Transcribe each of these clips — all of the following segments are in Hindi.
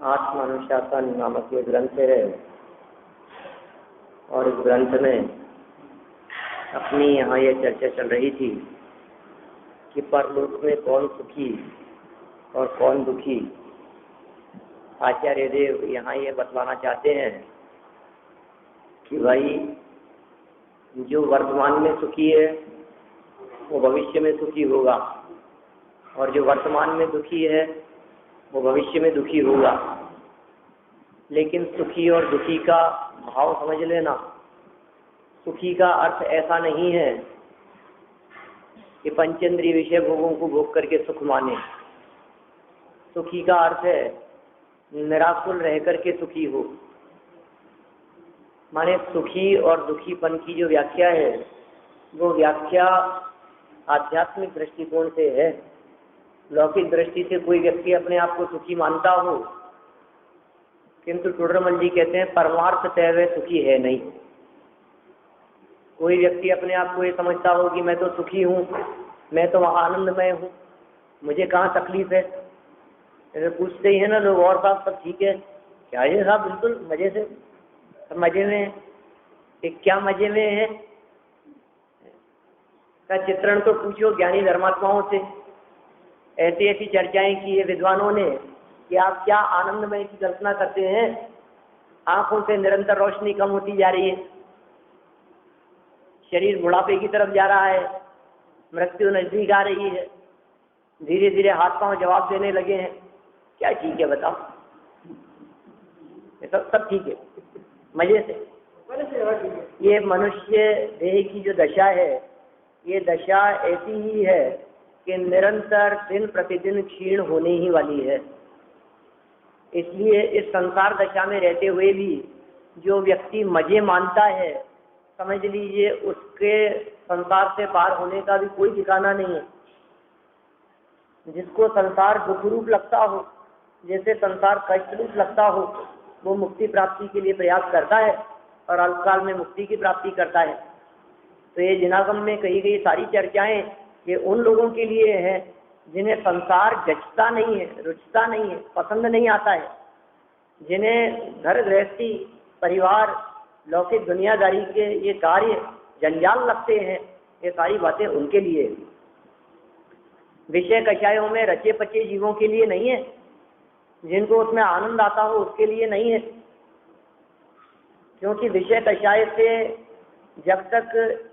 आत्मानुशासन नामक ये ग्रंथ है और इस ग्रंथ में अपनी यहाँ ये चर्चा चल रही थी कि परलोक में कौन सुखी और कौन दुखी। आचार्य देव यहाँ ये बतलाना चाहते हैं कि भाई जो वर्तमान में सुखी है वो भविष्य में सुखी होगा और जो वर्तमान में दुखी है वो भविष्य में दुखी होगा। लेकिन सुखी और दुखी का भाव समझ लेना। सुखी का अर्थ ऐसा नहीं है कि पंचेंद्रिय विषय भोगों को भोग करके सुख माने। सुखी का अर्थ है निराकुल रह करके सुखी हो। माने सुखी और दुखीपन की जो व्याख्या है वो व्याख्या आध्यात्मिक दृष्टिकोण से है। लौकिक दृष्टि से कोई व्यक्ति अपने आप को सुखी मानता हो, किंतु टोडरमल जी कहते हैं परमार्थ तय सुखी है नहीं। कोई व्यक्ति अपने आप को ये समझता हो कि मैं तो सुखी हूँ, मैं तो आनंदमय हूँ, मुझे कहाँ तकलीफ है। ऐसे पूछते ही है ना लोग, और साहब सब ठीक है क्या? ये साहब बिल्कुल मजे से, सब मजे में है। एक क्या मजे में है का चित्रण तो पूछो ज्ञानी धर्मात्माओं से। ऐसी ऐसी चर्चाएं की है विद्वानों ने कि आप क्या आनंदमय की कल्पना करते हैं। आंखों से निरंतर रोशनी कम होती जा रही है, शरीर बुढ़ापे की तरफ जा रहा है, मृत्यु नजदीक आ रही है, धीरे धीरे हाथ पांव जवाब देने लगे हैं। क्या ठीक है बताओ? ये सब ठीक है, मजे से। ये मनुष्य देह की जो दशा है, ये दशा ऐसी ही है कि निरंतर दिन प्रतिदिन क्षीण होने ही वाली है। इसलिए इस संसार दशा में रहते हुए भी जो व्यक्ति मजे मानता है, समझ लीजिए उसके संसार से पार होने का भी कोई ठिकाना नहीं है। जिसको संसार दुख रूप लगता हो, जैसे संसार कष्ट रूप लगता हो, वो मुक्ति प्राप्ति के लिए प्रयास करता है और अल्पकाल में मुक्ति की प्राप्ति करता है। तो ये जिनागम में कही गई सारी चर्चाएं ये उन लोगों के लिए है जिन्हें संसार जचता नहीं है, रुचता नहीं है, पसंद नहीं आता है, जिन्हें घर गृहस्थी परिवार लौकिक दुनियादारी के ये कार्य जंजाल लगते हैं। ये सारी बातें उनके लिए, विषय कषायों में रचे पचे जीवों के लिए नहीं है। जिनको उसमें आनंद आता हो उसके लिए नहीं है, क्योंकि विषय कषाय से जब तक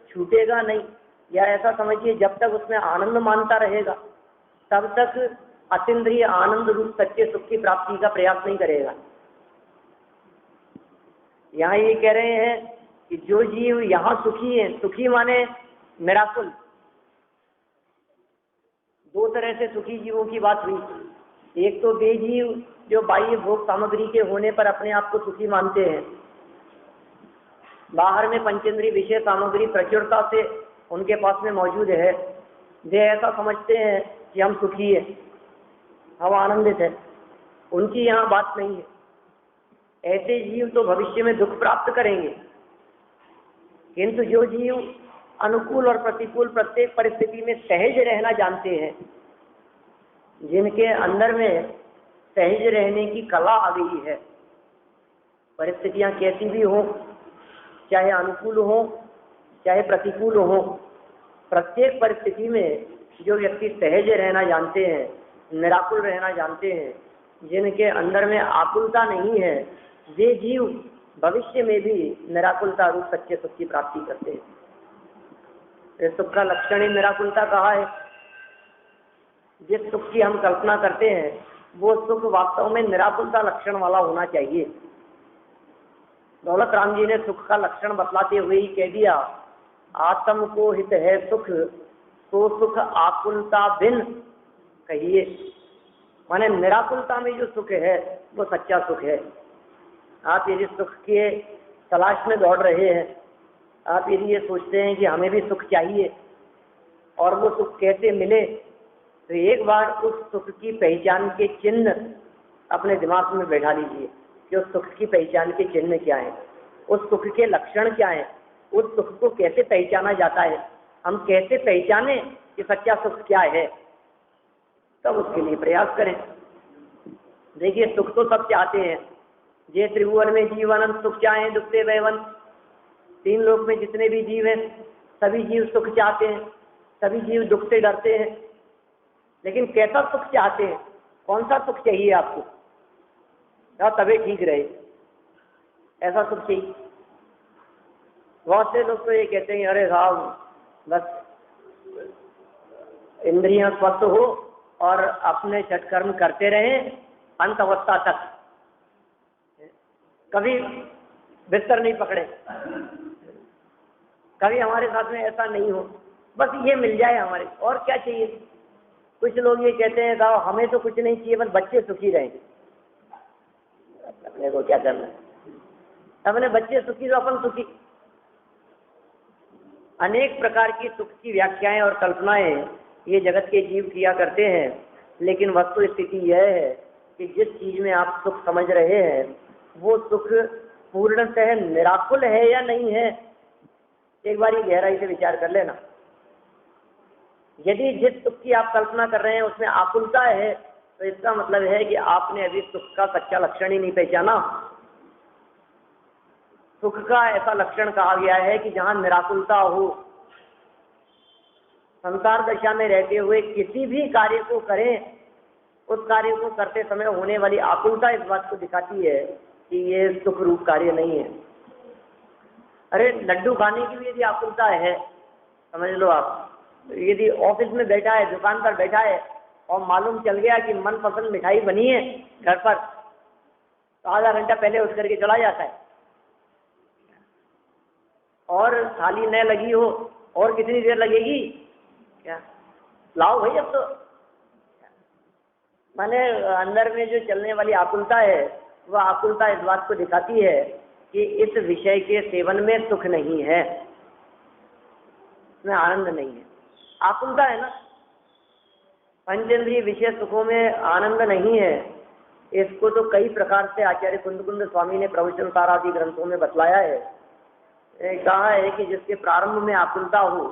छूटेगा नहीं, या ऐसा समझिए जब तक उसमें आनंद मानता रहेगा तब तक अतीन्द्रिय आनंद रूप सच्चे सुख की प्राप्ति का प्रयास नहीं करेगा। यहाँ ये कह रहे हैं कि जो जीव यहाँ सुखी है, सुखी माने निराकुल। दो तरह से सुखी जीवों की बात हुई। एक तो वे जीव जो बाह्य भोग सामग्री के होने पर अपने आप को सुखी मानते हैं, बाहर में पंचेंद्रिय विषय सामग्री प्रचुरता से उनके पास में मौजूद है। वे ऐसा समझते हैं कि हम सुखी है, हम आनंदित है। उनकी यहाँ बात नहीं है। ऐसे जीव तो भविष्य में दुख प्राप्त करेंगे, किंतु जो जीव अनुकूल और प्रतिकूल प्रत्येक परिस्थिति में सहज रहना जानते हैं, जिनके अंदर में सहज रहने की कला आ गई है, परिस्थितियां कैसी भी हो, चाहे अनुकूल हो चाहे प्रतिकूल हो, प्रत्येक परिस्थिति में जो व्यक्ति सहज रहना जानते हैं, निराकुल रहना जानते हैं, जिनके अंदर में आकुलता नहीं है, वे जीव भविष्य में भी निराकुलता रूप सच्चे सुख की प्राप्ति करते हैं। इस सुख का लक्षण ही निराकुलता कहा है। जिस सुख की हम कल्पना करते हैं वो सुख वास्तव में निराकुलता लक्षण वाला होना चाहिए। दौलत राम जी ने सुख का लक्षण बतलाते हुए ही कह दिया, आत्म को हित है सुख, तो सुख आकुलता बिन कहिए। माने निराकुलता में जो सुख है वो सच्चा सुख है। आप यदि सुख के तलाश में दौड़ रहे हैं, आप यदि ये सोचते हैं कि हमें भी सुख चाहिए और वो सुख कैसे मिले, तो एक बार उस सुख की पहचान के चिन्ह अपने दिमाग में बैठा लीजिए कि उस सुख की पहचान के चिन्ह क्या है, उस सुख के लक्षण क्या है, उस सुख को कैसे पहचाना जाता है, हम कैसे पहचाने कि सच्चा सुख क्या है, तब उसके लिए प्रयास करें। देखिए सुख तो सब चाहते हैं, जे त्रिभुवन में जीवन सुख चाहे दुख से वैवन। तीन लोक में जितने भी जीव हैं सभी जीव सुख चाहते हैं, सभी जीव दुख से डरते हैं। लेकिन कैसा सुख चाहते हैं, कौन सा सुख चाहिए आपको, या तबे ठीक रहे ऐसा सुख चाहिए। बहुत से लोग तो ये कहते हैं अरे साहब बस इंद्रियां स्वस्थ हो और अपने सत्कर्म करते रहें अंत अवस्था तक, कभी बिस्तर नहीं पकड़े, कभी हमारे साथ में ऐसा नहीं हो, बस ये मिल जाए हमारे, और क्या चाहिए। कुछ लोग ये कहते हैं साहब हमें तो कुछ नहीं चाहिए, बस बच्चे सुखी रहेंगे। अपने को क्या करना है, अपने बच्चे सुखी तो अपन सुखी। अनेक प्रकार की सुख की व्याख्याएं और कल्पनाएं ये जगत के जीव किया करते हैं, लेकिन वस्तु स्थिति यह है कि जिस चीज में आप सुख समझ रहे हैं वो सुख पूर्णतः निराकुल है या नहीं है, एक बार ये गहराई से विचार कर लेना। यदि जिस सुख की आप कल्पना कर रहे हैं उसमें आकुलता है तो इसका मतलब है कि आपने अभी सुख का सच्चा लक्षण ही नहीं पहचाना। सुख का ऐसा लक्षण कहा गया है कि जहां निराकुलता हो। संसार दशा में रहते हुए किसी भी कार्य को करें, उस कार्य को करते समय होने वाली आकुलता इस बात को दिखाती है कि ये सुख रूप कार्य नहीं है। अरे लड्डू खाने की भी यदि आकुलता है, समझ लो आप, यदि ऑफिस में बैठा है, दुकान पर बैठा है और मालूम चल गया कि मनपसंद मिठाई बनी है घर पर, तो आधा घंटा पहले उठ करके चला जाता है। और थाली न लगी हो और कितनी देर लगेगी, क्या लाओ भाई अब तो। माने अंदर में जो चलने वाली आकुलता है वह आकुलता इस बात को दिखाती है कि इस विषय के सेवन में सुख नहीं है, इसमें आनंद नहीं है। आकुलता है ना, पंचेंद्रिय विषय सुखों में आनंद नहीं है। इसको तो कई प्रकार से आचार्य कुंद स्वामी ने प्रवचन सार आदि ग्रंथों में बतलाया है। कहा है कि जिसके प्रारंभ में आकुलता हो,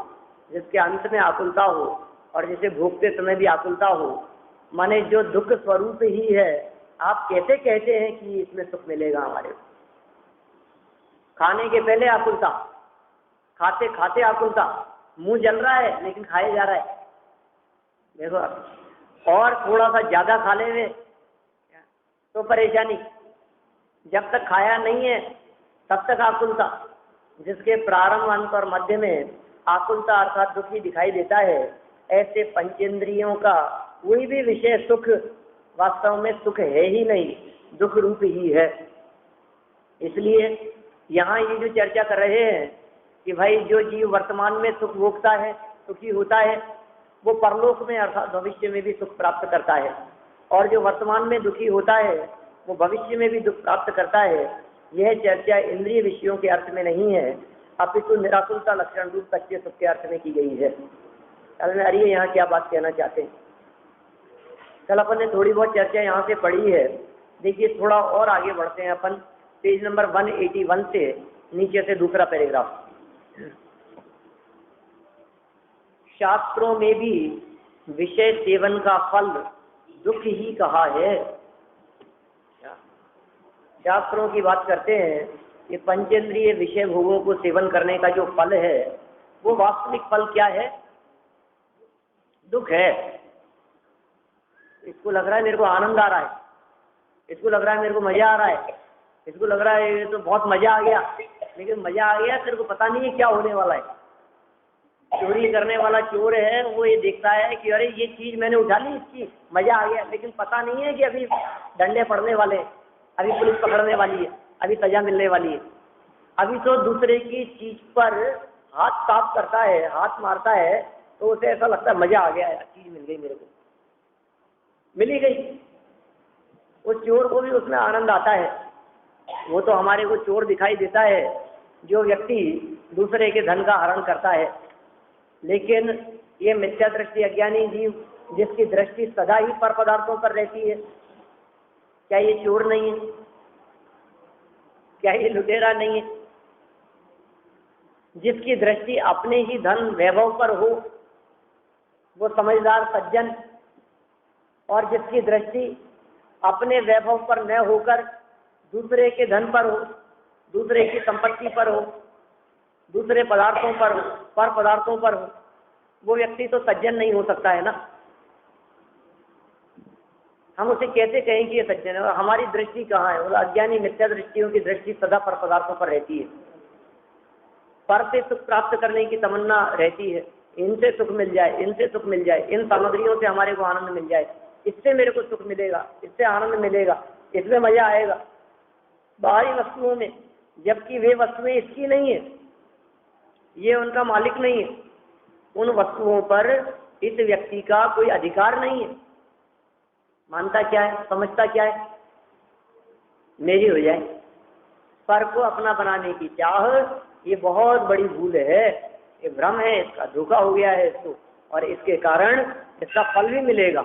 जिसके अंत में आकुलता हो और जिसे भोगते समय भी आकुलता हो, माने जो दुख स्वरूप ही है, आप कैसे कहते हैं कि इसमें सुख मिलेगा हमारे को। खाने के पहले आकुलता, खाते खाते आकुलता, मुंह जल रहा है लेकिन खाया जा रहा है, देखो। और थोड़ा सा ज्यादा खा ले तो परेशानी, जब तक खाया नहीं है तब तक आकुलता। जिसके प्रारंभ अंत और मध्य में आकुलता अर्थात दुख ही दिखाई देता है, ऐसे पंचेंद्रियों का कोई भी विषय सुख वास्तव में सुख है ही नहीं, दुख रूप ही है। इसलिए यहाँ ये जो चर्चा कर रहे हैं कि भाई जो जीव वर्तमान में सुख भोगता है, सुखी होता है, वो परलोक में अर्थात भविष्य में भी सुख प्राप्त करता है, और जो वर्तमान में दुखी होता है वो भविष्य में भी दुख प्राप्त करता है। यह चर्चा इंद्रिय विषयों के अर्थ में नहीं है, अपितु निराकुलता लक्षण रूप सच्चे सुख के अर्थ में की गई है। अरे यहाँ क्या बात कहना चाहते हैं। कल अपन ने थोड़ी बहुत चर्चा यहाँ से पढ़ी है। देखिए थोड़ा और आगे बढ़ते हैं अपन, पेज नंबर 181 से नीचे से दूसरा पैराग्राफ। शास्त्रों में भी विषय सेवन का फल दुख ही कहा है। शास्त्रों की बात करते हैं कि पंचेंद्रिय विषय भोगों को सेवन करने का जो फल है वो वास्तविक फल क्या है, दुख है। इसको लग रहा है मेरे को आनंद आ रहा है, इसको लग रहा है मेरे को मजा आ रहा है, इसको लग रहा है ये तो बहुत मजा आ गया, लेकिन मजा आ गया तेरे को पता नहीं है क्या होने वाला है। चोरी करने वाला चोर है, वो ये देखता है कि अरे ये चीज मैंने उठा ली, इसकी मजा आ गया, लेकिन पता नहीं है कि अभी डंडे पड़ने वाले, अभी पुलिस पकड़ने वाली है, अभी सजा मिलने वाली है। अभी तो दूसरे की चीज पर हाथ साफ करता है, हाथ मारता है, तो उसे ऐसा लगता है मजा आ गया, चीज मिल गई, मेरे को मिली गई। उस चोर को भी उसमें आनंद आता है। वो तो हमारे को चोर दिखाई देता है जो व्यक्ति दूसरे के धन का हरण करता है, लेकिन ये मिथ्या दृष्टि अज्ञानी जीव जिसकी दृष्टि सदा ही पर पदार्थों पर रहती है, क्या ये चोर नहीं है, क्या ये लुटेरा नहीं है? जिसकी दृष्टि अपने ही धन वैभव पर हो वो समझदार सज्जन, और जिसकी दृष्टि अपने वैभव पर न होकर दूसरे के धन पर हो, दूसरे की संपत्ति पर हो, दूसरे पदार्थों पर हो, पर पदार्थों पर हो, वो व्यक्ति तो सज्जन नहीं हो सकता है ना। हम उसे कैसे कहें कि ये सज्जन है? और हमारी दृष्टि कहाँ है? वो अज्ञानी मिथ्या दृष्टियों की दृष्टि सदा पर पदार्थों पर रहती है, पर से सुख प्राप्त करने की तमन्ना रहती है। इनसे सुख मिल जाए, इनसे सुख मिल जाए, इन सामग्रियों से हमारे को आनंद मिल जाए, इससे मेरे को सुख मिलेगा, इससे आनंद मिलेगा, इसमें मजा आएगा, बाहरी वस्तुओं में। जबकि वे वस्तुएं इसकी नहीं है, ये उनका मालिक नहीं है, उन वस्तुओं पर इस व्यक्ति का कोई अधिकार नहीं है। मानता क्या है, समझता क्या है? मेरी हो जाए। पर को अपना बनाने की चाह, ये बहुत बड़ी भूल है, ये भ्रम है, इसका धोखा हो गया है इसको, और इसके कारण इसका फल भी मिलेगा।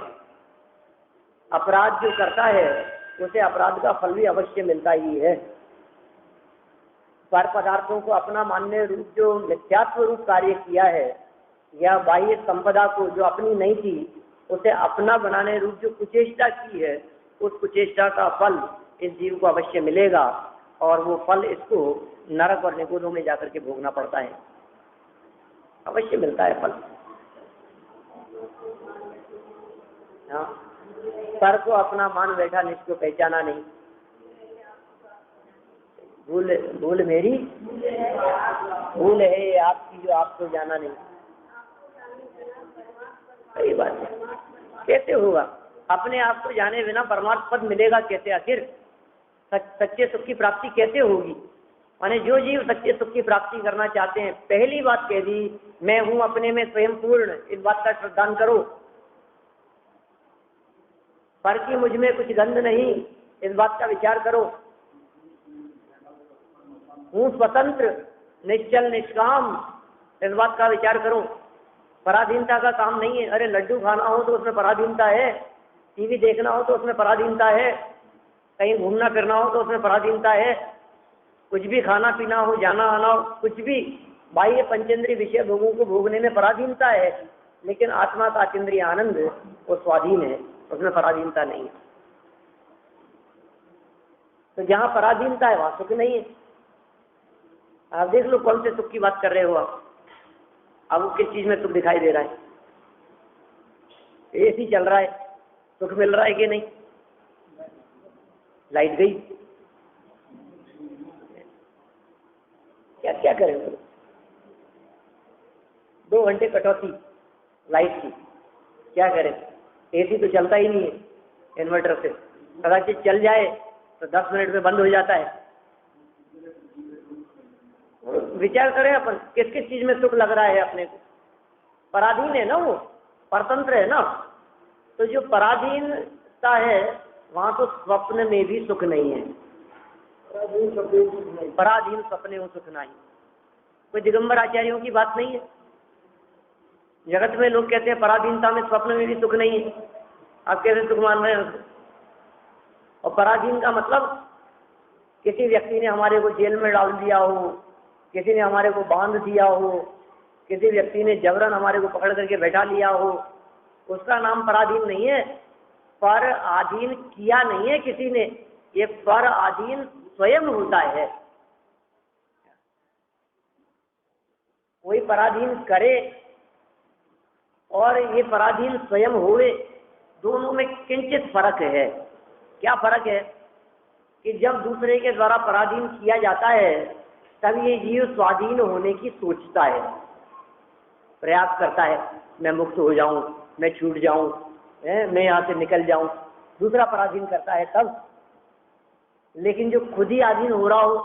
अपराध जो करता है उसे अपराध का फल भी अवश्य मिलता ही है। पर पदार्थों को अपना मानने रूप जो मिथ्यात्व रूप कार्य किया है, या बाह्य संपदा को जो अपनी नहीं थी उसे अपना बनाने रूप जो कुचेष्टा की है, उस कुचेष्टा का फल इस जीव को अवश्य मिलेगा, और वो फल इसको नरक और निगोदों में जाकर के भोगना पड़ता है। अवश्य मिलता है फल। हाँ, पर को अपना मान बैठा, निष्को पहचाना नहीं। भूल मेरी भूल है आपकी, जो आपको जाना नहीं। सही बात है। कैसे होगा? अपने आप को जाने बिना परमार्थ पद मिलेगा कैसे? आखिर सच्चे सुख की प्राप्ति कैसे होगी? माने जो जीव सच्चे सुख की प्राप्ति करना चाहते हैं, पहली बात कह दी, मैं हूं अपने में स्वयं पूर्ण, इस बात का श्रद्धान करो। पर की मुझ में कुछ गंध नहीं, इस बात का विचार करो। हूँ स्वतंत्र, निश्चल निष्काम, इस बात का विचार करो। पराधीनता का काम नहीं है। अरे लड्डू खाना हो तो उसमें पराधीनता है, टीवी देखना हो तो उसमें पराधीनता है, कहीं घूमना फिरना हो तो उसमें पराधीनता है, कुछ भी खाना पीना हो, जाना आना हो, कुछ भी बाह्य पंचेंद्रिय विषय भोगों को भोगने में पराधीनता है। लेकिन आत्मा का अतीन्द्रिय आनंद वो स्वाधीन है, उसमें पराधीनता नहीं है। तो जहाँ पराधीनता है वहां सुख नहीं है। आप देख लो कौन से सुख की बात कर रहे हो आप। अब किस चीज में सुख दिखाई दे रहा है? एसी चल रहा है, सुख मिल रहा है कि नहीं? लाइट गई, क्या क्या करें? 2 घंटे कटौती लाइट की, क्या करें? एसी तो चलता ही नहीं है इन्वर्टर से, कदाचित चल जाए तो 10 मिनट में बंद हो जाता है। विचार करें अपन, किस किस चीज में सुख लग रहा है अपने को? पराधीन है ना, वो परतंत्र है ना। तो जो पराधीनता है वहां तो स्वप्न में भी सुख नहीं है। पराधीन स्वप्ने हो सुख नहीं। कोई दिगंबर आचार्यों की बात नहीं है। जगत में लोग कहते हैं पराधीनता में, स्वप्न में भी सुख नहीं है। आप कैसे सुख मान रहे हैं? और पराधीन का मतलब किसी व्यक्ति ने हमारे को जेल में डाल दिया हो, किसी ने हमारे को बांध दिया हो, किसी व्यक्ति ने जबरन हमारे को पकड़ करके बैठा लिया हो, उसका नाम पराधीन नहीं है। पर आधीन किया नहीं है किसी ने, ये पर आधीन स्वयं होता है। कोई पराधीन करे और ये पराधीन स्वयं होवे, दोनों में किंचित फर्क है। क्या फर्क है? कि जब दूसरे के द्वारा पराधीन किया जाता है तब ये जीव स्वाधीन होने की सोचता है, प्रयास करता है, मैं मुक्त हो जाऊं, मैं छूट जाऊं, मैं यहाँ से निकल जाऊं। दूसरा पराधीन करता है तब। लेकिन जो खुद ही अधीन हो रहा हो,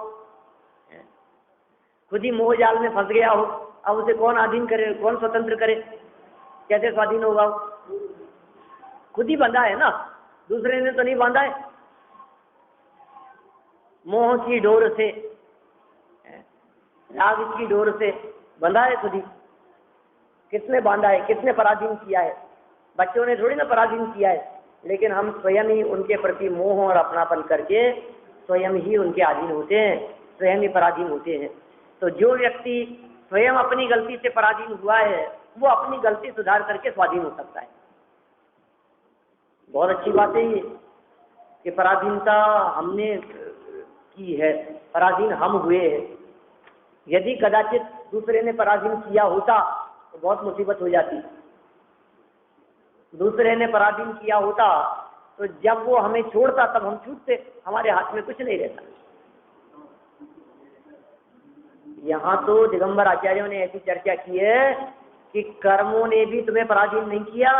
खुद ही मोह जाल में फंस गया हो, अब उसे कौन अधीन करे, कौन स्वतंत्र करे? कैसे स्वाधीन होगा? खुद ही बंधा है ना, दूसरे ने तो नहीं बांधा है। मोह की डोर से, राग की डोर से बंधा है खुद ही। किसने बांधा है? किसने पराधीन किया है? बच्चों ने थोड़ी ना पराधीन किया है, लेकिन हम स्वयं ही उनके प्रति मोह और अपनापन करके स्वयं ही उनके अधीन होते हैं, स्वयं ही पराधीन होते हैं। तो जो व्यक्ति स्वयं अपनी गलती से पराधीन हुआ है वो अपनी गलती सुधार करके स्वाधीन हो सकता है। बहुत अच्छी बात है ये। कि पराधीनता हमने की है, पराधीन हम हुए हैं। यदि कदाचित दूसरे ने पराधीन किया होता तो बहुत मुसीबत हो जाती। दूसरे ने पराधीन किया होता तो जब वो हमें छोड़ता तब हम छूटते, हमारे हाथ में कुछ नहीं रहता। यहाँ तो दिगंबर आचार्यों ने ऐसी चर्चा की है कि कर्मों ने भी तुम्हें पराधीन नहीं किया।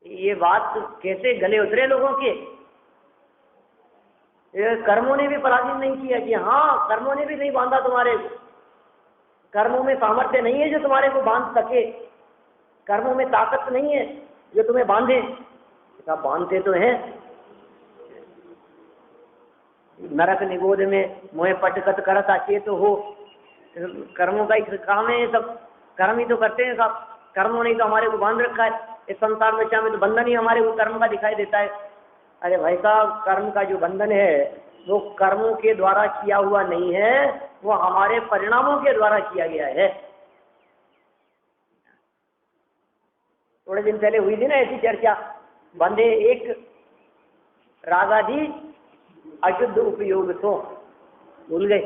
ये बात कैसे गले उतरे लोगों के, कर्मों ने भी पराधीन नहीं किया कि हाँ, कर्मों ने भी नहीं बांधा तुम्हारे को, कर्मों में सामर्थ्य नहीं है जो तुम्हारे को बांध सके, कर्मों में ताकत नहीं है जो तुम्हें बांधे। सब बांधते तो हैं। नरक निगोद में मोह पटकत करत अचेत हो, कर्मों का ही काम है, सब कर्म ही तो करते हैं सब। कर्मों ने तो हमारे को बांध रखा है। इस संसार में चाहे तो बंधन ही हमारे को कर्म का दिखाई देता है। अरे भाई साहब, कर्म का जो बंधन है वो कर्मों के द्वारा किया हुआ नहीं है, वो हमारे परिणामों के द्वारा किया गया है। थोड़े दिन पहले हुई थी ना ऐसी चर्चा, बंधे एक रागादि अशुद्ध उपयोग तो भूल गए।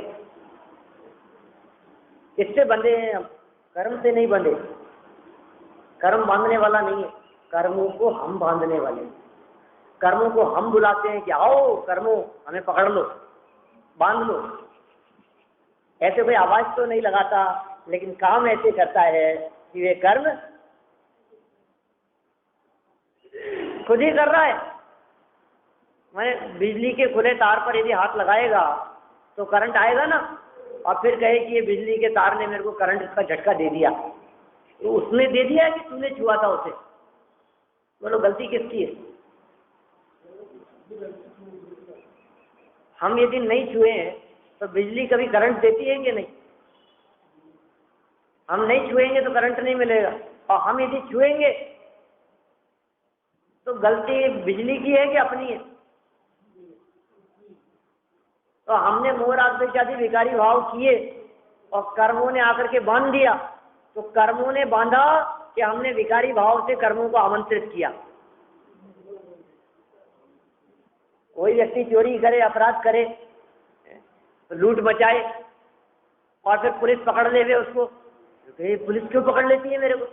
किससे बंधे हैं हम? कर्म से नहीं बंधे। कर्म बांधने वाला नहीं है, कर्मों को हम बांधने वाले हैं। कर्मों को हम बुलाते हैं कि आओ कर्मों, हमें पकड़ लो, बांध लो। ऐसे कोई आवाज तो नहीं लगाता, लेकिन काम ऐसे करता है कि वे कर्म खुद ही कर रहा है। मैं बिजली के खुले तार पर यदि हाथ लगाएगा तो करंट आएगा ना, और फिर कहे कि ये बिजली के तार ने मेरे को करंट का झटका दे दिया, तो उसने दे दिया है कि तूने छुआ था उसे? बोलो गलती किसकी है? हम यदि नहीं छुए हैं तो बिजली कभी करंट देती है कि नहीं? हम नहीं छुएंगे तो करंट नहीं मिलेगा, और हम यदि छुएंगे तो गलती बिजली की है कि अपनी है? तो हमने मोह राग द्वेष आदि विकारी भाव किए और कर्मों ने आकर के बांध दिया। तो कर्मों ने बांधा कि हमने विकारी भाव से कर्मों को आमंत्रित किया। कोई व्यक्ति चोरी करे, अपराध करे, लूट मचाए, और फिर पुलिस पकड़ ले उसको, तो पुलिस क्यों पकड़ लेती है मेरे को?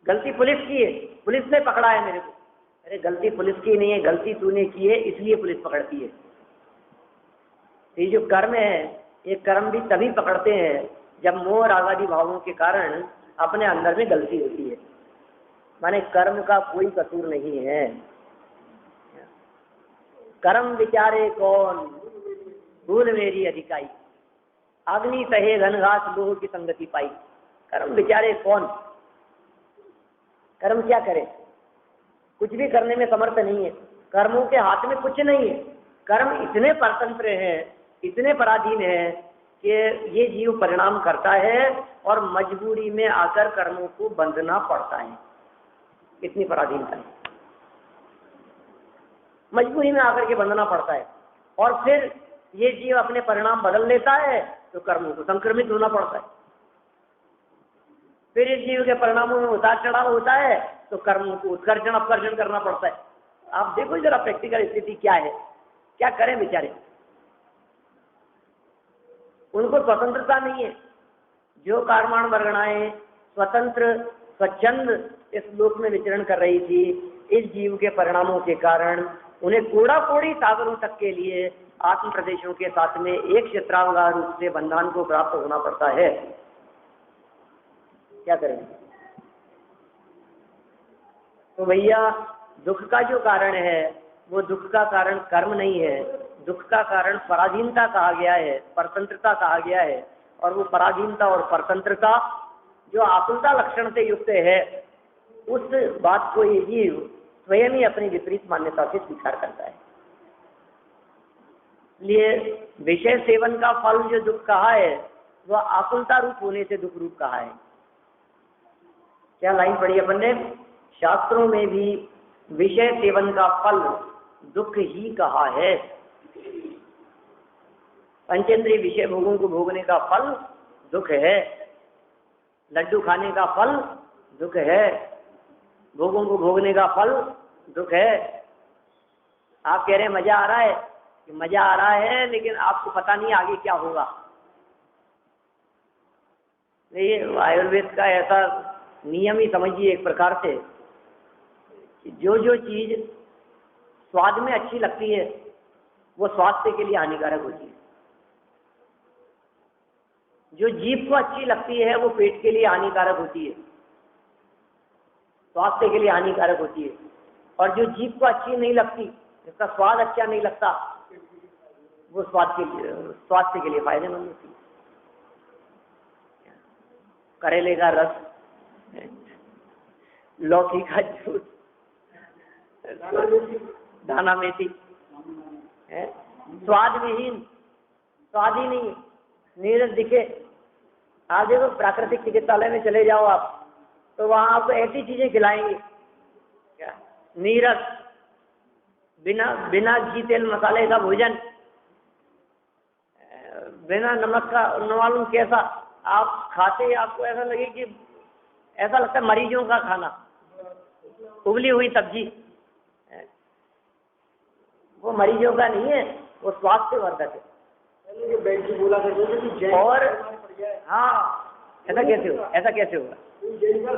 गलती पुलिस की है, पुलिस ने पकड़ा है मेरे को। अरे गलती पुलिस की नहीं है, गलती तूने की है, इसलिए पुलिस पकड़ती है। ये जो कर्म है, ये कर्म भी तभी पकड़ते हैं जब मोह राग आदि भावों के कारण अपने अंदर में गलती होती है। माने कर्म का कोई कसूर नहीं है। कर्म विचारे कौन, भूल मेरी अधिकाई, अग्नि सहे घनघास लोह की संगति पाई। कर्म विचारे कौन? कर्म क्या करे? कुछ भी करने में समर्थ नहीं है। कर्मों के हाथ में कुछ नहीं है। कर्म इतने परतंत्र हैं, इतने पराधीन हैं कि ये जीव परिणाम करता है और मजबूरी में आकर कर्मों को बंधना पड़ता है। इतनी पराधीनता है, मजबूरी में आकर के बंधना पड़ता है। और फिर ये जीव अपने परिणाम बदल लेता है तो कर्मों को संक्रमित होना पड़ता है। फिर इस जीव के परिणामों में उतार चढ़ाव होता है तो कर्मों को उत्कर्षण अपकर्षण करना पड़ता है। आप देखो जरा प्रैक्टिकल स्थिति क्या है, क्या करें बेचारे। उनको स्वतंत्रता नहीं है। जो कारमाण वर्गणाएं स्वतंत्र स्वच्छंद इस लोक में विचरण कर रही थी, इस जीव के परिणामों के कारण उन्हें कोड़ा कोड़ी सागरों तक के लिए आत्म प्रदेशों के साथ में एक क्षेत्रांगा रूप से बंधन को प्राप्त होना पड़ता है। क्या करें? तो भैया दुख का जो कारण है वो दुख का कारण कर्म नहीं है, दुख का कारण पराधीनता कहा गया है, परतंत्रता कहा गया है। और वो पराधीनता और परतंत्रता जो आकुलता लक्षण से युक्त है, उस बात को ये जीव स्वयं ही अपनी विपरीत मान्यता से स्वीकार करता है। इसलिए विषय सेवन का फल जो दुख कहा है वह आकुलता रूप होने से दुख रूप कहा है। क्या लाइन पढ़ी अपन ने? शास्त्रों में भी विषय सेवन का फल दुख ही कहा है। पंचेंद्रिय विषय भोगों को भोगने का फल दुख है, लड्डू खाने का फल दुख है, भोगों को भोगने का फल दुख है। आप कह रहे हैं मजा आ रहा है, कि मजा आ रहा है, लेकिन आपको पता नहीं आगे क्या होगा। ये आयुर्वेद का ऐसा नियम ही समझिए एक प्रकार से, कि जो जो चीज स्वाद में अच्छी लगती है वो स्वास्थ्य के लिए हानिकारक होती है, जो जीभ को अच्छी लगती है वो पेट के लिए हानिकारक होती है, स्वास्थ्य के लिए हानिकारक होती है। और जो जीभ को अच्छी नहीं लगती, जिसका स्वाद अच्छा नहीं लगता, वो स्वास्थ्य के लिए फायदेमंद होती है। करेले का रस, लौकी का जूस, दाना मेथी, स्वाद विहीन, स्वाद ही नहीं, नीरस दिखे। आप देखो प्राकृतिक चिकित्सालय में चले जाओ आप, तो वहां आपको ऐसी चीजें खिलाएंगे क्या, नीरस, बिना घी तेल मसाले का भोजन, बिना नमक का, न मालूम कैसा आप खाते ही आपको ऐसा लगे कि ऐसा लगता है मरीजों का खाना, उबली हुई सब्जी। वो मरीजों का नहीं है, वो स्वास्थ्यवर्धक है। और हाँ, ऐसा कैसे होगा, ऐसा कैसे होगा? ऐसा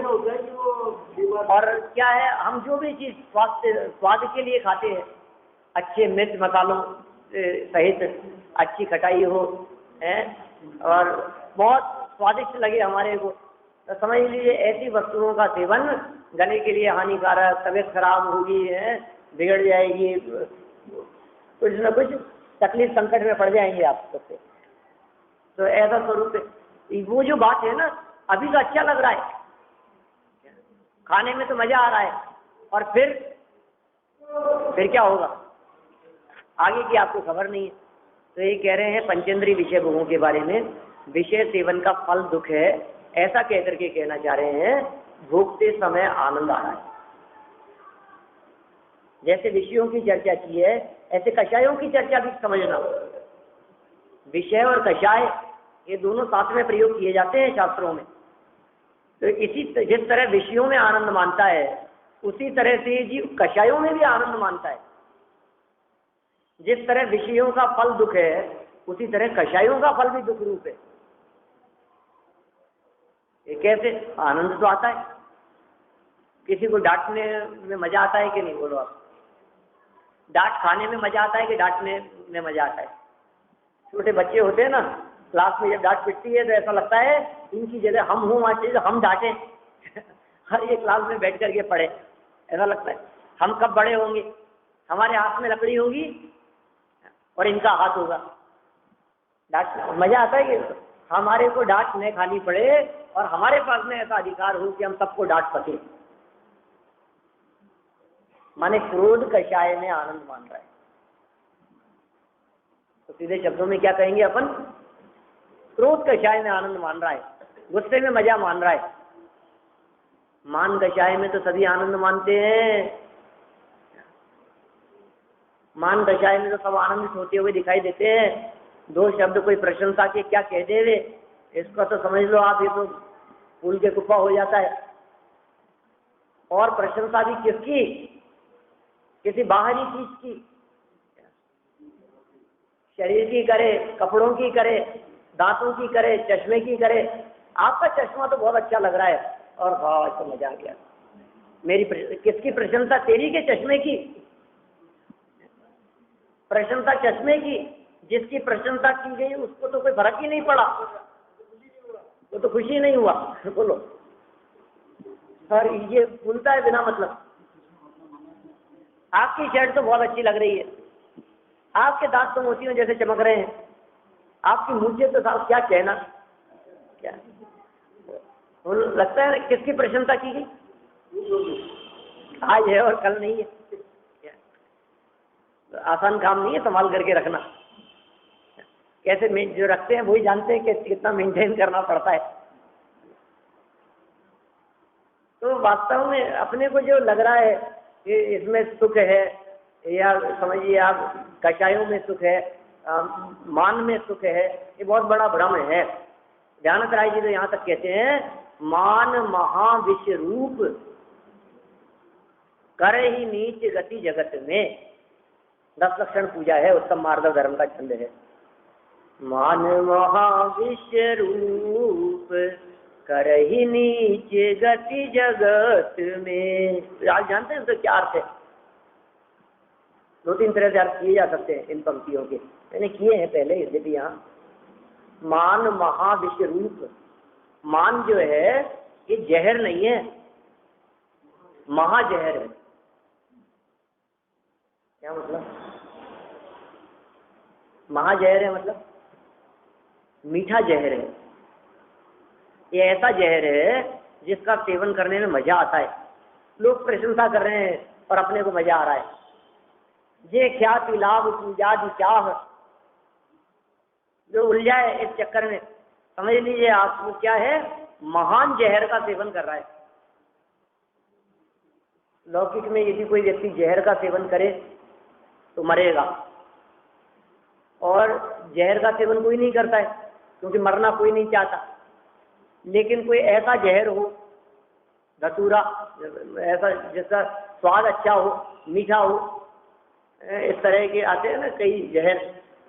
होता है कि वो, और क्या है, हम जो भी चीज स्वाद के लिए खाते हैं, अच्छे मिर्च मसालों सहित अच्छी खटाई हो, और बहुत स्वादिष्ट लगे हमारे को, तो समझ लीजिए ऐसी वस्तुओं का सेवन गले के लिए हानिकारक, तबीयत खराब होगी, बिगड़ जाएगी, कुछ न कुछ तकलीफ संकट में पड़ जाएंगे आप सबसे। तो ऐसा स्वरूप वो जो बात है ना, अभी तो अच्छा लग रहा है, खाने में तो मजा आ रहा है, और फिर क्या होगा आगे की आपको खबर नहीं है। तो ये कह रहे हैं पंचेंद्रीय विषय भोगों के बारे में, विषय सेवन का फल दुख है, ऐसा कह करके कहना चाह रहे हैं भोगते समय आनंद आ रहा है। जैसे विषयों की चर्चा की है, ऐसे कषायों की चर्चा भी समझना। विषय और कषाय ये दोनों साथ में प्रयोग किए जाते हैं शास्त्रों में। तो जिस तरह विषयों में आनंद मानता है, उसी तरह से जीव कषायों में भी आनंद मानता है। जिस तरह विषयों का फल दुख है, उसी तरह कषायों का फल भी दुख रूप है। ये कैसे? आनंद तो आता है। किसी को डांटने में मजा आता है कि नहीं, बोलो आप? डांट खाने में मजा आता है कि डांटने में मजा आता है? छोटे बच्चे होते हैं ना, क्लास में जब डांट पिटती है तो ऐसा लगता है इनकी जगह हम हों, वहां चाहिए हम डांटे हर एक क्लास में बैठ करके पढ़े। ऐसा लगता है हम कब बड़े होंगे, हमारे हाथ में लकड़ी होगी और इनका हाथ होगा। डांट मजा आता है कि हमारे को डांट नहीं खानी पड़े और हमारे पास में ऐसा अधिकार हो कि हम सबको डांट सके। माने क्रोध कषाय में आनंद मान रहा है। तो सीधे शब्दों में क्या कहेंगे अपन? क्रोध कषाय में आनंद मान रहा है, गुस्से में मजा मान रहा है। मान कषाय में तो सभी आनंद मानते हैं। मान कषाय में तो सब आनंदित होते हुए दिखाई देते हैं। दो शब्द कोई प्रशंसा के क्या कह दे वे, इसका तो समझ लो आप, ये तो फूल के कुप्पा हो जाता है। और प्रशंसा भी किसकी? किसी बाहरी चीज की, शरीर की करे, कपड़ों की करे, दांतों की करे, चश्मे की करे। आपका चश्मा तो बहुत अच्छा लग रहा है और वाह तो मजा आ गया। किसकी प्रशंसा? तेरी के चश्मे की प्रशंसा, चश्मे की। जिसकी प्रशंसा की गई उसको तो कोई फर्क ही नहीं पड़ा, वो तो खुशी नहीं हुआ। बोलो, और ये भूलता है बिना मतलब। आपकी शर्ट तो बहुत अच्छी लग रही है, आपके दांत तो मोतियों जैसे चमक रहे हैं, आपकी मूंछें तो साहब क्या कहना, क्या तो लगता है किसकी प्रशंसा की गई? आज है और कल नहीं है। तो आसान काम नहीं है संभाल करके रखना। कैसे जो रखते हैं वही जानते हैं कि कितना मेंटेन करना पड़ता है। तो वास्तव में अपने को जो लग रहा है कि इसमें सुख है, या समझिए आप कषायों में सुख है, मान में सुख है, ये बहुत बड़ा भ्रम है। ध्यानत राय जी तो यहाँ तक कहते हैं मान महाविष रूप कर ही नीच गति जगत में। 10 लक्षण पूजा है, उत्तम मार्ग धर्म का छंद है। मान महाविश्व रूप कर ही नीच गति जगत में। तो आप जानते हैं तो क्या अर्थ है? 2-3 तरह से अर्थ किए जा सकते हैं इन पंक्तियों के, मैंने किए हैं पहले, यद्यपि यहाँ मान महाविश्व रूप, मान जो है ये जहर नहीं है, महाजहर है। क्या मतलब? महाजहर है मतलब मीठा जहर है। ये ऐसा जहर है जिसका सेवन करने में मजा आता है। लोग प्रशंसा कर रहे हैं और अपने को मजा आ रहा है। ये ख्याति लाभ पूजा चाह, जो उलझाए इस चक्कर में, समझ लीजिए आपको क्या है, महान जहर का सेवन कर रहा है। लौकिक में यदि कोई व्यक्ति जहर का सेवन करे तो मरेगा, और जहर का सेवन कोई नहीं करता है क्योंकि मरना कोई नहीं चाहता। लेकिन कोई ऐसा जहर हो, धतूरा, ऐसा जिसका स्वाद अच्छा हो, मीठा हो, इस तरह के आते हैं ना कई जहर,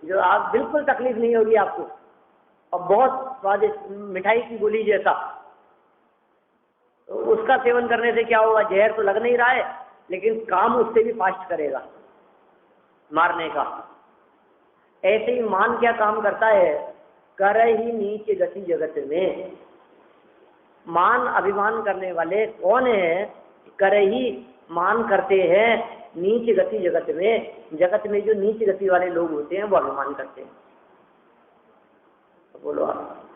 जो आप बिल्कुल तकलीफ नहीं होगी आपको और बहुत स्वादिष्ट, मिठाई की गोली जैसा, तो उसका सेवन करने से क्या होगा? जहर तो लग नहीं रहा है लेकिन काम उससे भी फास्ट करेगा मारने का। ऐसे ही मान क्या काम करता है? कर ही नीच गति जगत में। मान अभिमान करने वाले कौन है? कर ही मान करते हैं नीच गति जगत में। जगत में जो नीच गति वाले लोग होते हैं वो अभिमान करते हैं। तो बोलो आप,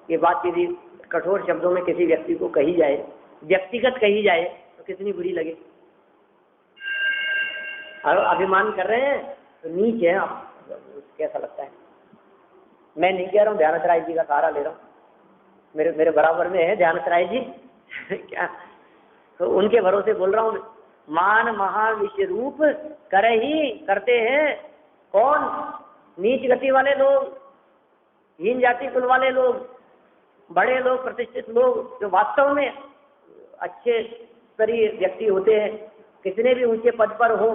ये बात यदि कठोर शब्दों में किसी व्यक्ति को कही जाए, व्यक्तिगत कही जाए, तो कितनी बुरी लगे। और अभिमान कर रहे हैं तो नीच है आप, कैसा लगता है? मैं नहीं कह रहा हूँ, ध्यानथ राय जी का सहारा ले रहा हूँ, मेरे बराबर में है ध्यानथ राय जी क्या, तो उनके भरोसे बोल रहा हूँ। मान महाविश्व रूप कर ही करते हैं कौन? नीच गति वाले लोग, हीन जाति कुल वाले लोग, बड़े लोग, प्रतिष्ठित लोग, जो वास्तव में अच्छे स्तरीय व्यक्ति होते हैं, कितने भी ऊंचे पद पर हो,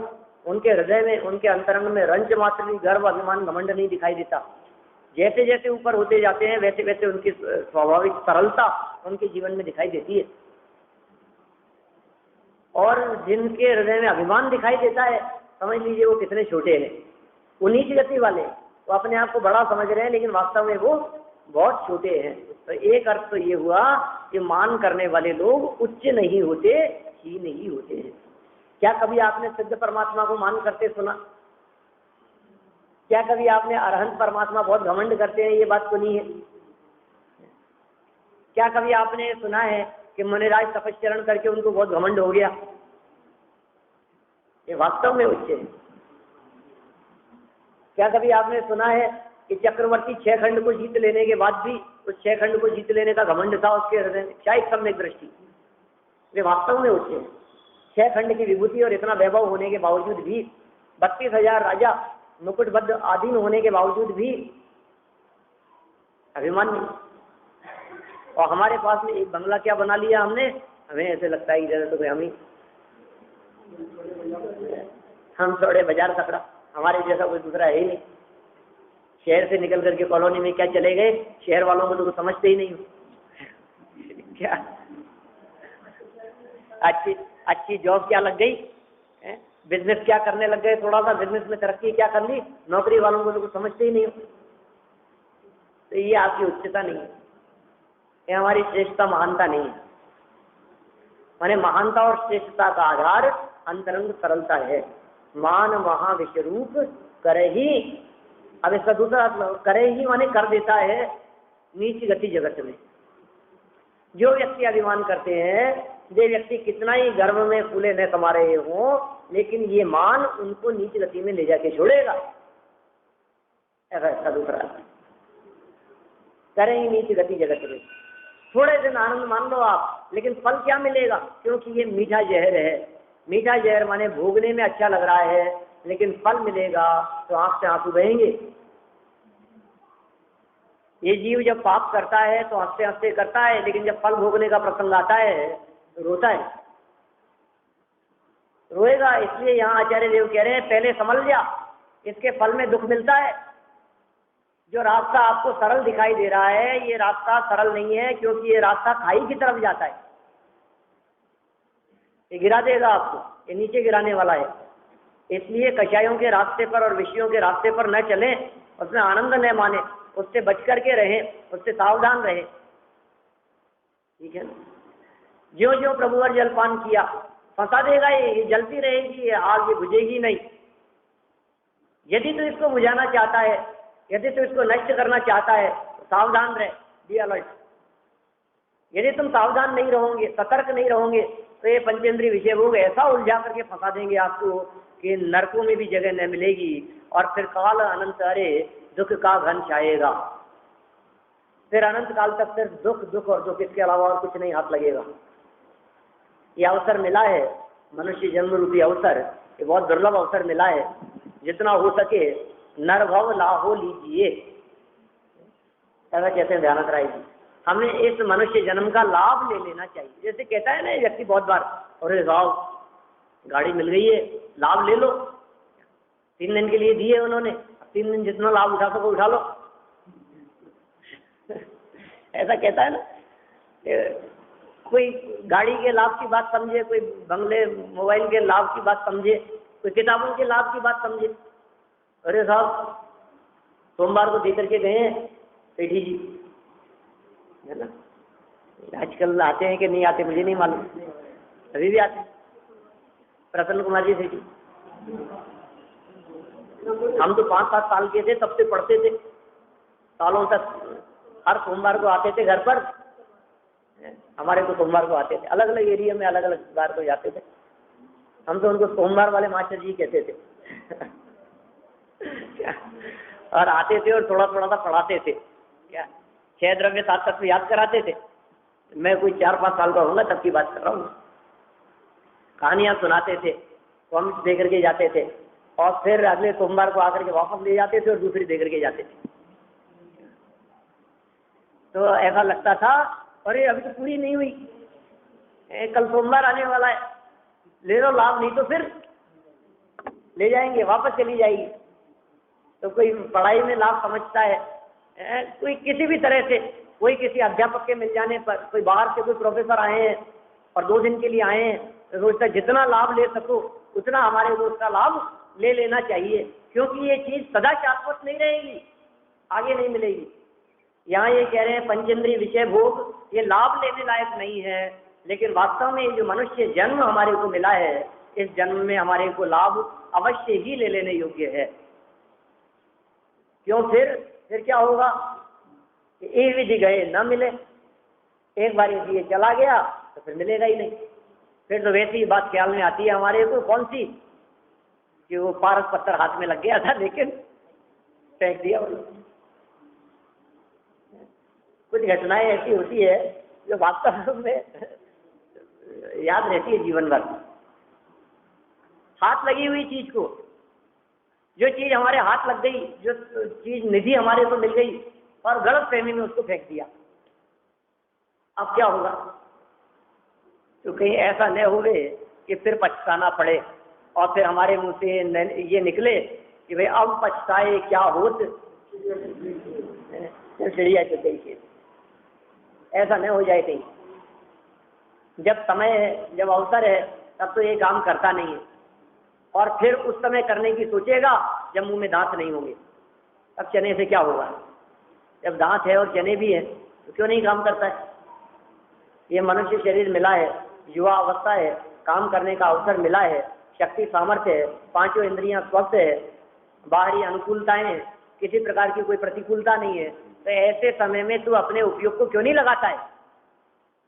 उनके हृदय में, उनके अंतरंग में रंच मात्र भी गर्व, अभिमान, घमंड नहीं दिखाई देता। जैसे जैसे ऊपर होते जाते हैं वैसे वैसे उनकी स्वाभाविक सरलता उनके जीवन में दिखाई देती है। और जिनके हृदय में अभिमान दिखाई देता है, समझ लीजिए वो कितने छोटे हैं। वो नीच गति वाले, वो अपने आप को बड़ा समझ रहे हैं लेकिन वास्तव में वो बहुत छोटे हैं। तो एक अर्थ तो ये हुआ कि मान करने वाले लोग उच्च नहीं होते, ही नहीं होते हैं। क्या कभी आपने सिद्ध परमात्मा को मान करते सुना? क्या कभी आपने अरहंत परमात्मा बहुत घमंड करते हैं ये बात सुनी है? क्या कभी आपने सुना है कि मुनिराज तपस्चरण करके उनको बहुत घमंड हो गया? ये वास्तव में उच्च है। क्या कभी आपने सुना है कि चक्रवर्ती 6 खंड को जीत लेने के बाद भी उस 6 खंड को जीत लेने का घमंड था उसके हृदय में? शायद सम्यक दृष्टि, ये वास्तव में उच्च है। 6 खंड की विभूति और इतना वैभव होने के बावजूद भी, 32,000 राजा मुकुटबद्ध आधीन होने के बावजूद भी अभिमान नहीं। और हमारे पास में एक बंगला क्या बना लिया हमने, हमें ऐसे लगता है इधर तो हम थोड़े बाजार सकड़ा, हमारे जैसा कोई दूसरा है ही नहीं। शहर से निकल करके कॉलोनी में क्या चले गए, शहर वालों को तो समझते ही नहीं हो क्या अच्छी जॉब क्या लग गई, बिजनेस क्या करने लग गए, थोड़ा सा बिजनेस में तरक्की क्या कर ली, नौकरी वालों को तो समझते ही नहीं हो। तो ये आपकी उच्चता नहीं है, ये हमारी श्रेष्ठता महानता नहीं है। माने महानता और श्रेष्ठता का आधार अंतरंग सरलता है। मान महाविश्व रूप करे ही, अब इसका दूसरा करे ही माने कर देता है नीच गति जगत में। जो व्यक्ति अभिमान करते हैं, वे व्यक्ति कितना ही गर्व में फूले न कमा रहे हो, लेकिन ये मान उनको नीच गति में ले जाके छोड़ेगा। ऐसा इसका दूसरा करें ही नीच गति जगत में। थोड़े दिन आनंद मान लो आप, लेकिन फल क्या मिलेगा? क्योंकि ये मीठा जहर है। मीठा जहर माने भोगने में अच्छा लग रहा है, लेकिन फल मिलेगा तो आंख से आंसू बहेंगे। ये जीव जब पाप करता है तो हंसते हंसते करता है, लेकिन जब फल भोगने का प्रसंग आता है तो रोता है। रोएगा। इसलिए यहाँ आचार्य देव कह रहे हैं पहले समझ जा, इसके फल में दुख मिलता है। जो रास्ता आपको सरल दिखाई दे रहा है ये रास्ता सरल नहीं है, क्योंकि ये रास्ता खाई की तरफ जाता है। ये गिरा देगा आपको, ये नीचे गिराने वाला है। इसलिए कषायों के रास्ते पर और विषयों के रास्ते पर न चलें, उसमें आनंद न माने, उससे बच करके रहें, उससे सावधान रहें। ठीक है ना। ज्यों ज्यों प्रभु और जलपान किया फंसा देगा, ये जलती रहेगी, ये आग ये बुझेगी नहीं। यदि तो इसको बुझाना चाहता है, यदि तो इसको नष्ट करना चाहता है तो सावधान रहे, बी अलर्ट। यदि तुम सावधान नहीं रहोगे, सतर्क नहीं रहोगे, तो ये पंचेंद्रीय विषय भोग ऐसा उलझा करके फंसा देंगे आपको कि नरकों में भी जगह न मिलेगी, और फिर काल अनंत अरे दुख का घन छाएगा। फिर अनंत काल तक सिर्फ दुख दुख और दुख, इसके अलावा और कुछ नहीं हाथ लगेगा। ये अवसर मिला है, मनुष्य जन्म रूपी अवसर, ये बहुत दुर्लभ अवसर मिला है। जितना हो सके नरभव लाहो लीजिए, ऐसा कहते हैं ध्यान कराएगी। हमें इस मनुष्य जन्म का लाभ ले लेना चाहिए। जैसे कहता है ना व्यक्ति बहुत बार, अरे साहब गाड़ी मिल गई है, लाभ ले लो। 3 दिन के लिए दिए उन्होंने, 3 दिन जितना लाभ उठा सको उठा लो। ऐसा कहता है ना। कोई गाड़ी के लाभ की बात समझे, कोई बंगले मोबाइल के लाभ की बात समझे, कोई किताबों के लाभ की बात समझे। अरे साहब सोमवार को दे करके गए हैं सेठी जी, है ना। आजकल आते हैं कि नहीं आते मुझे नहीं मालूम, अभी भी आते। प्रसन्न कुमार जी सेठी, हम तो 5-7 साल के थे तब से पढ़ते थे, सालों तक हर सोमवार को आते थे घर पर। हमारे को सोमवार को आते थे, अलग अलग एरिया में अलग अलग बार को जाते थे। हम तो उनको सोमवार वाले मास्टर जी कहते थे। और आते थे और थोड़ा थोड़ा सा पढ़ाते थे। क्या 6 द्रव्य 7 तत्व याद कराते थे। मैं कोई 4-5 साल का होऊंगा तब की बात कर रहा हूँ। कहानियां सुनाते थे, कॉमिक्स दे करके जाते थे, और फिर अगले सोमवार को आकर के वापस ले जाते थे और दूसरी दे करके जाते थे। तो ऐसा लगता था अरे अभी तो पूरी नहीं हुई, कल सोमवार आने वाला है, ले लो लाभ, नहीं तो फिर ले जाएंगे, वापस चली जाएगी। तो कोई पढ़ाई में लाभ समझता है, कोई किसी भी तरह से, कोई किसी अध्यापक के मिल जाने पर, कोई बाहर से कोई प्रोफेसर आए हैं और 2 दिन के लिए आए हैं, तो सोचता जितना लाभ ले सको उतना हमारे को उसका लाभ ले लेना चाहिए, क्योंकि ये चीज सदा शाश्वत नहीं रहेगी, आगे नहीं मिलेगी। यहाँ ये कह रहे हैं पंचेंद्रीय विषय भोग ये लाभ लेने लायक नहीं है, लेकिन वास्तव में ये जो मनुष्य जन्म हमारे को मिला है, इस जन्म में हमारे को लाभ अवश्य ही ले लेने योग्य है। क्यों? फिर क्या होगा कि एक विधि गए न मिले, एक बार ये चला गया तो फिर मिलेगा ही नहीं। फिर तो वैसी बात ख्याल में आती है हमारे को, कौन सी, कि वो पारस पत्थर हाथ में लग गया था लेकिन फेंक दिया। कुछ घटनाएं ऐसी होती है जो वास्तव में याद रहती है जीवन भर। हाथ लगी हुई चीज को, जो चीज हमारे हाथ लग गई, जो चीज निधि हमारे को मिल गई और गलत फहमी में उसको फेंक दिया, अब क्या होगा? तो कहीं ऐसा न हुए कि फिर पछताना पड़े और फिर हमारे मुंह से ये निकले कि भाई अब पछताए क्या होत, चिड़िया चुप गई। ऐसा न हो जाए कहीं। जब समय है, जब अवसर है, तब तो ये काम करता नहीं है, और फिर उस समय करने की सोचेगा जब मुंह में दांत नहीं होंगे। अब चने से क्या होगा? जब दांत है और चने भी है तो क्यों नहीं काम करता है? ये मनुष्य शरीर मिला है, युवा अवस्था है, काम करने का अवसर मिला है, शक्ति सामर्थ्य है, 5 इंद्रियां स्वस्थ है, बाहरी अनुकूलताएं हैं, किसी प्रकार की कोई प्रतिकूलता नहीं है। तो ऐसे समय में तू अपने उपयोग को क्यों नहीं लगाता है?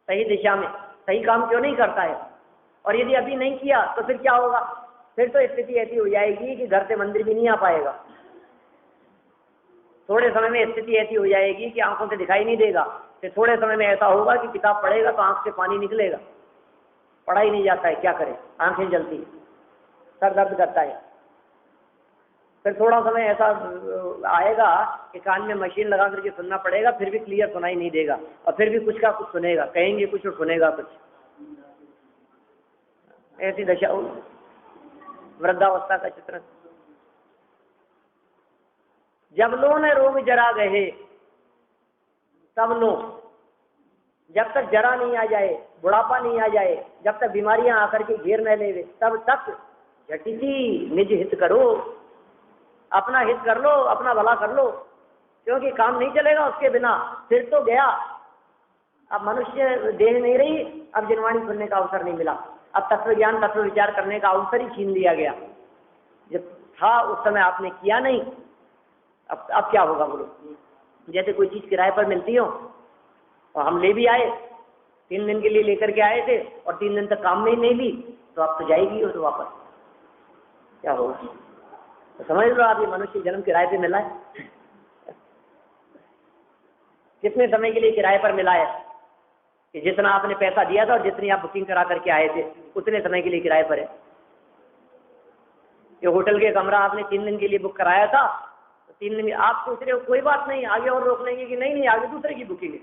सही दिशा में सही काम क्यों नहीं करता है? और यदि अभी नहीं किया तो फिर क्या होगा? फिर तो स्थिति ऐसी हो जाएगी कि घर से मंदिर भी नहीं आ पाएगा। थोड़े समय में स्थिति ऐसी हो जाएगी कि आंखों से दिखाई नहीं देगा। फिर थोड़े समय में ऐसा होगा कि किताब पढ़ेगा तो आंख से पानी निकलेगा, पढ़ा ही नहीं जाता है, क्या करे, आंखें जलती है, सर दर्द करता है। फिर थोड़ा समय ऐसा आएगा कि कान में मशीन लगा करके सुनना पड़ेगा, फिर भी क्लियर सुनाई नहीं देगा, और फिर भी कुछ का कुछ सुनेगा, कहेंगे कुछ और सुनेगा कुछ। ऐसी दशा होगी। वृद्धावस्था का चित्रण। जब लो न रोग जरा गए तब लो, जब तक जरा नहीं आ जाए, बुढ़ापा नहीं आ जाए, जब तक बीमारियां आकर के घेर न ले तब तक झटिति निज हित करो, अपना हित कर लो, अपना भला कर लो, क्योंकि काम नहीं चलेगा उसके बिना। फिर तो गया, अब मनुष्य देह नहीं रही, अब जिनवाणी सुनने का अवसर नहीं मिला, अब तत्व ज्ञान तत्व विचार करने का अवसर ही छीन लिया गया। जब था उस समय आपने किया नहीं, अब क्या होगा बोलो। जैसे कोई चीज किराए पर मिलती हो और हम ले भी आए, 3 दिन के लिए लेकर के आए थे और 3 दिन तक काम में ही नहीं ली, तो अब तो जाएगी हो तो वापस क्या होगा। तो समझ लो आप, ये मनुष्य जन्म किराए पे मिला है। कितने समय के लिए किराए पर मिला है कि जितना आपने पैसा दिया था और जितनी आप बुकिंग करा करके आए थे उतने समय के लिए किराए पर है। ये होटल के कमरा आपने 3 दिन के लिए बुक कराया था, तो 3 दिन आप सोच रहे हो कोई बात नहीं, आगे और रोक लेंगे कि नहीं आगे दूसरे की बुकिंग है।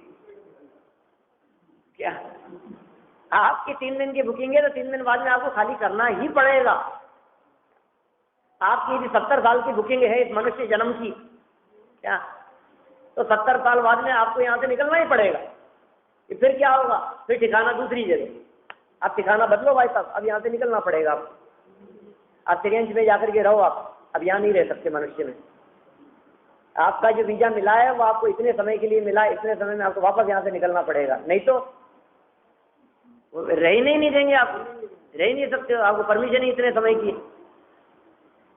क्या आपकी 3 दिन की बुकिंग है तो 3 दिन बाद में आपको खाली करना ही पड़ेगा। आपकी यदि 70 साल की बुकिंग है इस मनुष्य जन्म की, क्या तो 70 साल बाद में आपको यहाँ से निकलना ही पड़ेगा। फिर क्या होगा, फिर ठिकाना दूसरी जगह। आप ठिकाना बदलो भाई साहब, अब यहाँ से निकलना पड़ेगा आपको। आप सिरेंज में जाकर के रहो, आप अब यहाँ नहीं रह सकते मनुष्य में। आपका जो वीजा मिला है वो आपको इतने समय के लिए मिला है, इतने समय में आपको वापस यहाँ से निकलना पड़ेगा, नहीं तो वो रहने ही नहीं देंगे, आप रह ही नहीं सकते, आपको परमिशन ही इतने समय की।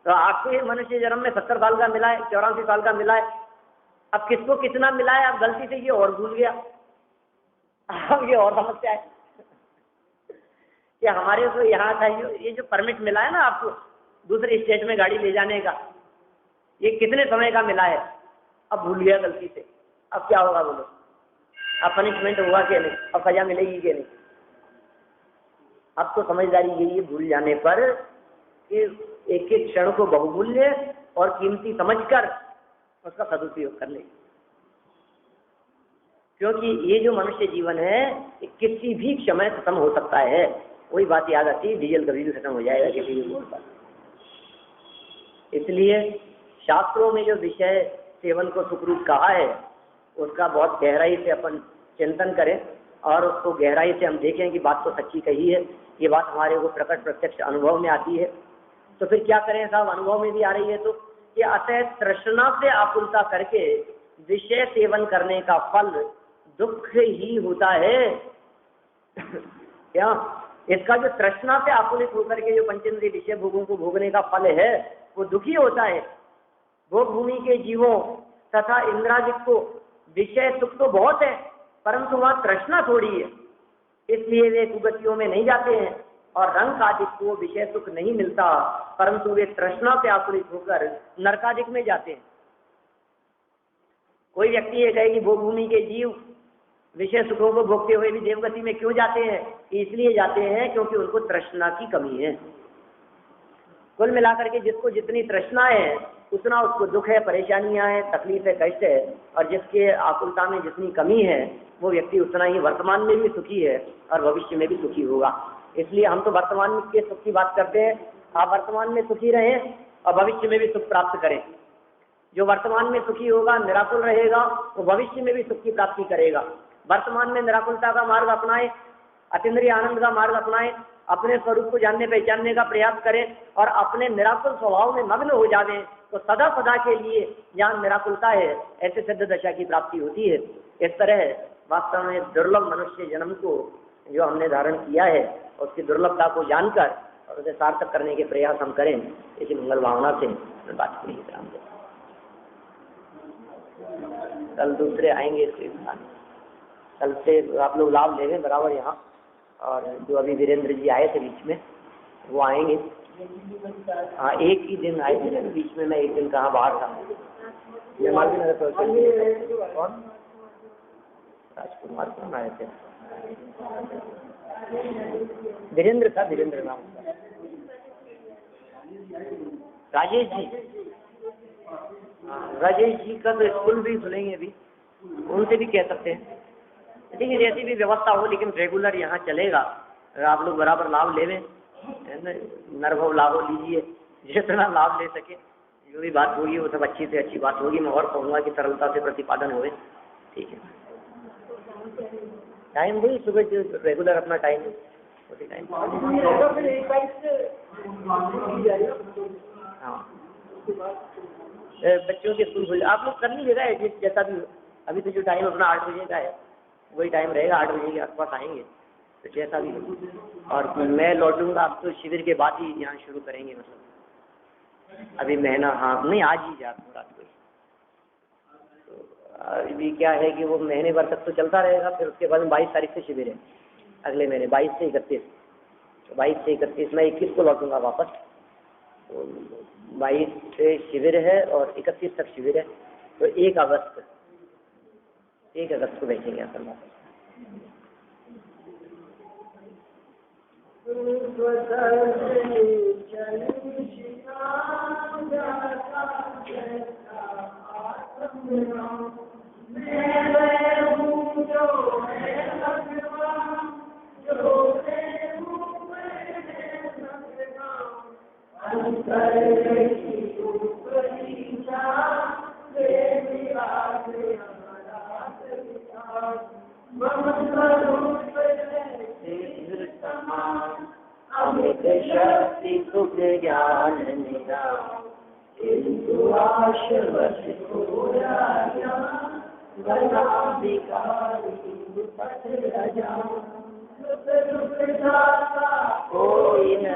तो आपको मनुष्य जन्म में 70 साल का मिला है, 84 साल का मिला है, अब किसको कितना मिला है आप गलती से ये और भूल गया। अब ये और समस्या है कि हमारे को यहाँ था ये जो परमिट मिला है ना आपको दूसरे स्टेट में गाड़ी ले जाने का, ये कितने समय का मिला है, अब भूल गया गलती से। अब क्या होगा बोलो, अब पनिशमेंट होगा कि नहीं, अब सजा मिलेगी कि नहीं। अब तो समझदारी यही है भूल जाने पर कि एक एक क्षण को बहुमूल्य और कीमती समझकर उसका सदुपयोग कर ले, क्योंकि ये जो मनुष्य जीवन है ये किसी भी समय खत्म हो सकता है। वही बात याद आती है, डीजल कभी भी खत्म हो जाएगा किसी भी मोड़ पर। इसलिए शास्त्रों में जो विषय सेवन को सुखरूप कहा है उसका बहुत गहराई से अपन चिंतन करें और उसको गहराई से हम देखें कि बात तो सच्ची कही है, ये बात हमारे को प्रकट प्रत्यक्ष अनुभव में आती है। तो फिर क्या करें साहब, अनुभव में भी आ रही है तो कि अतः तृष्णा से आकुलता करके विषय सेवन करने का फल दुख ही होता है। क्या इसका जो तृष्णा से आकुलित होकर के जो पंचेंद्रिय विषय भोगों को भोगने का फल है वो दुखी होता है। भोग भूमि के जीवों तथा इंद्राजित को विषय सुख तो बहुत है परंतु वहां तृष्णा थोड़ी है, इसलिए वे कुगतियों में नहीं जाते हैं और रंग आदि को विषय सुख नहीं मिलता परंतु वे तृष्णा से आकुलित होकर नरकादिक में जाते हैं। कोई व्यक्ति ये कहे कि भोग भूमि के जीव विषय सुखों को भोगते हुए भी देवगति में क्यों जाते हैं, इसलिए जाते हैं क्योंकि उनको तृष्णा की कमी है। कुल मिलाकर के जिसको जितनी तृष्णा है उतना उसको दुख है, परेशानियां हैं, तकलीफ है, कष्ट है, और जिसके आकुलता में जितनी कमी है वो व्यक्ति उतना ही वर्तमान में भी सुखी है और भविष्य में भी सुखी होगा। इसलिए हम तो वर्तमान के सुख की बात करते हैं, आप वर्तमान में सुखी रहें और भविष्य में भी सुख प्राप्त करें। जो वर्तमान में सुखी होगा, निराकुल रहेगा, वो भविष्य में भी सुख की प्राप्ति करेगा। वर्तमान में निराकुलता का मार्ग अपनाए, अतीन्द्रिय आनंद का मार्ग अपनाए, अपने स्वरूप को जानने पहचानने का प्रयास करें और अपने निराकुल स्वभाव में मग्न हो जावे तो सदा सदा के लिए जहाँ निराकुलता है ऐसे सिद्ध दशा की प्राप्ति होती है। इस तरह वास्तव में दुर्लभ मनुष्य जन्म को जो हमने धारण किया है उसकी दुर्लभता को जानकर और उसे सार्थक करने के प्रयास हम करें, इसी मंगल भावना से मैं बात को नहीं विराम देता। कल दूसरे आएंगे इसके स्थान, कल से आप लोग लाभ लेंगे बराबर यहाँ, और जो अभी वीरेंद्र जी आए थे बीच में वो आएंगे। हाँ एक ही दिन आए थे बीच में, मैं एक दिन कहाँ बाहर था। कौन राजकुमार कौन आए थे? वीरेंद्र था, वीरेंद्र नाम था। राजेश जी, राजेश जी का तो स्कूल भी खुलेंगे अभी, उनसे भी कह सकते हैं। ठीक है, जैसी भी व्यवस्था हो लेकिन रेगुलर यहाँ चलेगा, आप लोग बराबर लाभ लेवें है ना, नरभव लाभो लीजिए, जितना लाभ ले सके। जो भी बात होगी वो सब अच्छी से अच्छी बात होगी। मैं और कहूँगा कि सरलता से प्रतिपादन होए। ठीक है, टाइम वही सुबह जो रेगुलर अपना टाइम है उसी टाइम। हाँ, बच्चों के स्कूल खुल, आप लोग कर लीजिएगा एडजस्ट जैसा भी हो। अभी तो जो टाइम अपना 8 बजे का है वही टाइम रहेगा, 8 बजे के आसपास आएंगे तो जैसा भी हो। और मैं लौटूंगा, आप तो शिविर के बाद ही यहाँ शुरू करेंगे, मतलब अभी महीना, हाँ नहीं आज ही जा रात को। तो अभी क्या है कि वो महीने भर तक तो चलता रहेगा, फिर उसके बाद में 22 तारीख से शिविर है, अगले महीने 22 से 31। तो 22 से 31 मैं 21 को लौटूंगा वापस। तो 22 से शिविर है और 31 तक शिविर है। तो 1 अगस्त को बैठेंगे असल वापस। अमित शक्ति सुख ज्ञान निरा, किंतु आशवश कोई न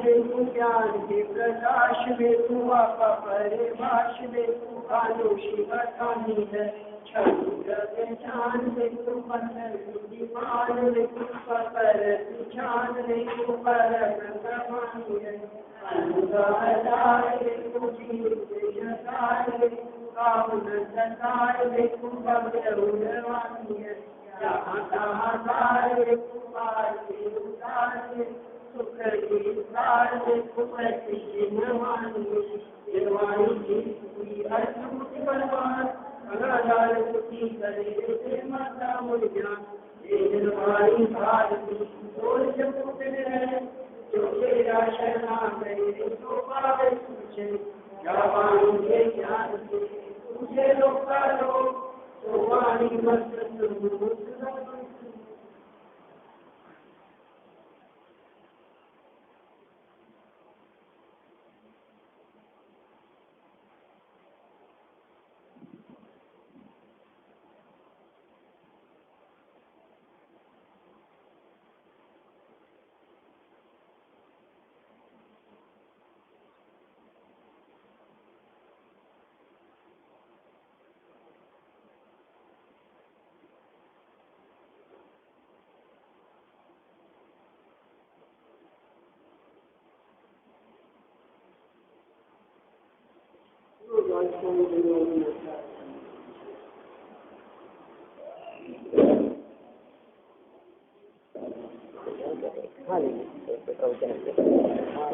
निज को ज्ञान के प्रकाश में तू आपा परिभाष में तू कानुषी बतानी है छान में तू पत्थर दीवान में तू पत्थर छान में तू पर कमानी है हाँ